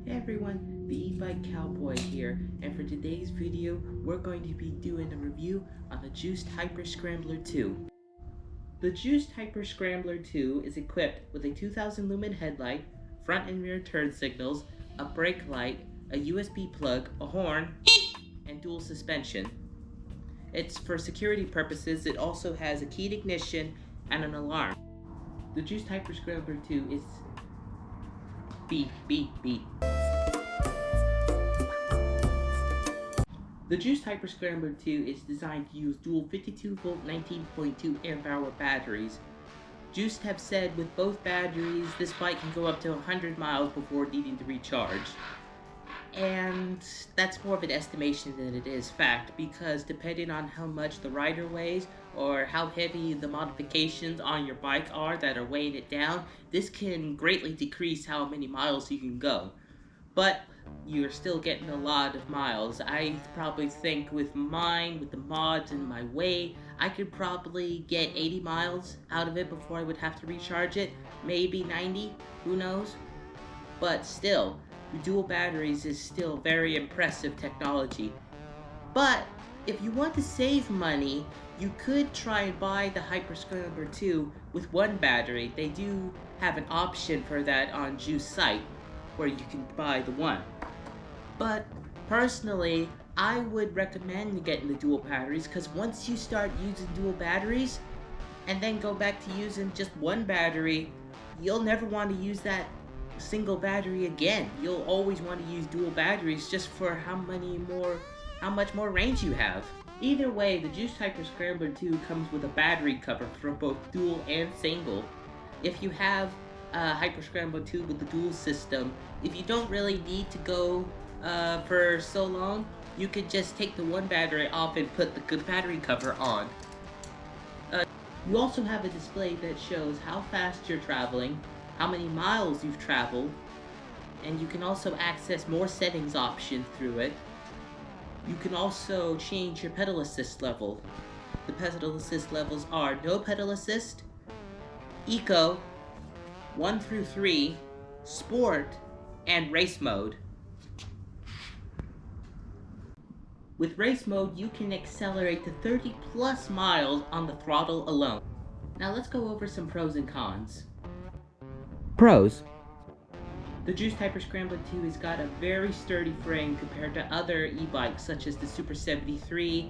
Hey everyone, the e-bike cowboy here, and for today's video, we're going to be doing a review on the Juiced Hyperscrambler 2. The Juiced Hyperscrambler 2 is equipped with a 2000 lumen headlight, front and rear turn signals, a brake light, a USB plug, a horn, and dual suspension. It's for security purposes. It also has a keyed ignition and an alarm. The Juiced Hyperscrambler 2 is beep beep beep. The Juiced Hyperscrambler 2 is designed to use dual 52-volt 19.2 amp-hour batteries. Juiced have said with both batteries, this bike can go up to 100 miles before needing to recharge. And that's more of an estimation than it is fact, because depending on how much the rider weighs or how heavy the modifications on your bike are that are weighing it down, this can greatly decrease how many miles you can go. But you're still getting a lot of miles. I probably think with mine, with the mods and my weight, I could probably get 80 miles out of it before I would have to recharge it. Maybe 90, who knows? But still, the dual batteries is still very impressive technology. But if you want to save money, you could try and buy the Hyperscrambler 2 with one battery. They do have an option for that on Juiced site, where you can buy the one. But personally, I would recommend getting the dual batteries, because once you start using dual batteries and then go back to using just one battery, you'll never want to use that single battery again. You'll always want to use dual batteries just for how much more range you have. Either way, the Juiced Hyperscrambler 2 comes with a battery cover for both dual and single. If you have Hyperscrambler 2 with the dual system, if you don't really need to go for so long, you could just take the one battery off and put the good battery cover on. You also have a display that shows how fast you're traveling, how many miles you've traveled, and you can also access more settings options through it. You can also change your pedal assist level. The pedal assist levels are no pedal assist, eco, 1 through 3, sport, and race mode. With race mode, you can accelerate to 30 plus miles on the throttle alone. Now let's go over some pros and cons. Pros. The Juiced Hyperscrambler 2 has got a very sturdy frame compared to other e-bikes such as the Super 73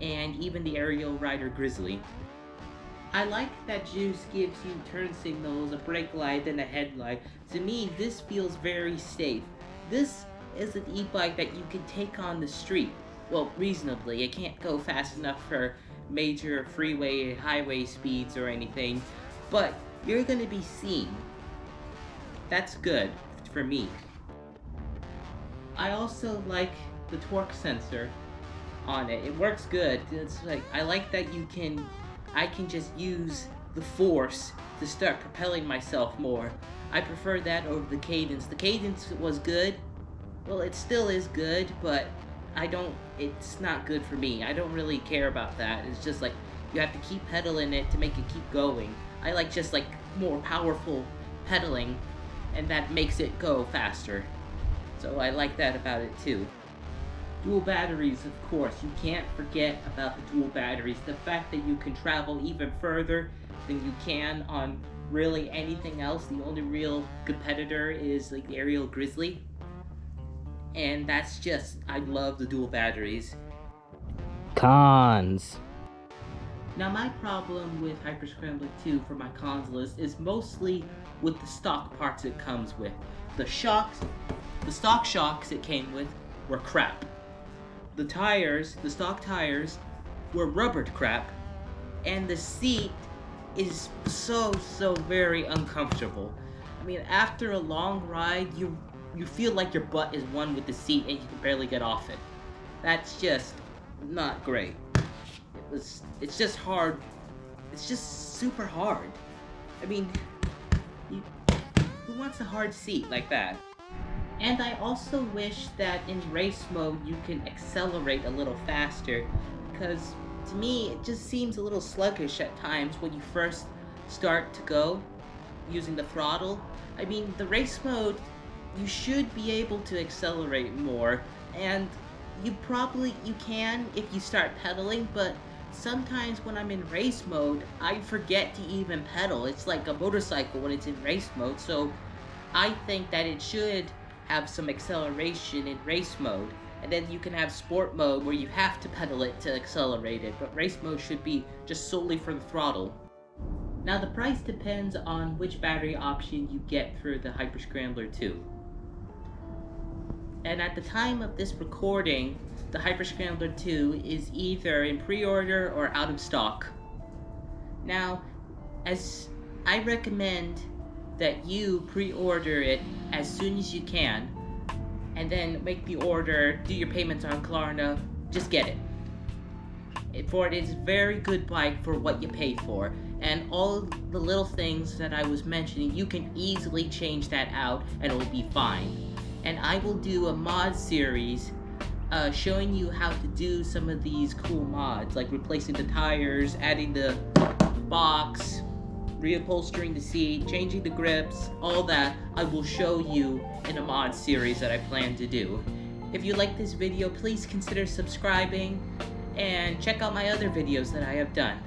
and even the Aerial Rider Grizzly. I like that Juiced gives you turn signals, a brake light, and a headlight. To me, this feels very safe. This is an e-bike that you can take on the street. Well, reasonably. It can't go fast enough for major freeway, highway speeds or anything, but you're gonna be seen. That's good for me. I also like the torque sensor on it. It works good. It's like, I like that I can just use the force to start propelling myself more. I prefer that over the cadence. The cadence was good. Well, it still is good, but it's not good for me. I don't really care about that. It's just like, you have to keep pedaling it to make it keep going. I like just like more powerful pedaling, and that makes it go faster. So I like that about it too. Dual batteries, of course, you can't forget about the dual batteries. The fact that you can travel even further than you can on really anything else. The only real competitor is like the Aerial Grizzly. And that's just, I love the dual batteries. Cons. Now my problem with Hyperscrambler 2 for my cons list is mostly with the stock parts it comes with. The stock shocks it came with were crap. The tires, the stock tires, were rubbered crap, and the seat is so very uncomfortable. I mean, after a long ride, you feel like your butt is one with the seat and you can barely get off it. That's just not great. It's just hard. It's just super hard. I mean, who wants a hard seat like that? And I also wish that in race mode you can accelerate a little faster, because to me it just seems a little sluggish at times when you first start to go using the throttle. I mean, the race mode you should be able to accelerate more, and you can if you start pedaling, but sometimes when I'm in race mode, I forget to even pedal. It's like a motorcycle when it's in race mode, so I think that it should have some acceleration in race mode. And then you can have sport mode where you have to pedal it to accelerate it, but race mode should be just solely for the throttle. Now the price depends on which battery option you get for the Hyperscrambler 2. And at the time of this recording, the Hyperscrambler 2 is either in pre-order or out of stock. Now, as I recommend that you pre-order it as soon as you can, and then make the order, do your payments on Klarna, just get it. For it is a very good bike for what you pay for, and all the little things that I was mentioning, you can easily change that out and it will be fine. And I will do a mod series showing you how to do some of these cool mods, like replacing the tires, adding the box, reupholstering the seat, changing the grips, all that I will show you in a mod series that I plan to do. If you like this video, please consider subscribing and check out my other videos that I have done.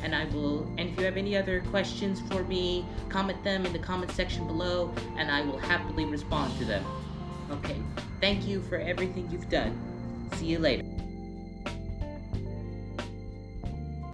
And if you have any other questions for me, comment them in the comment section below and I will happily respond to them. Okay, thank you for everything you've done. See you later.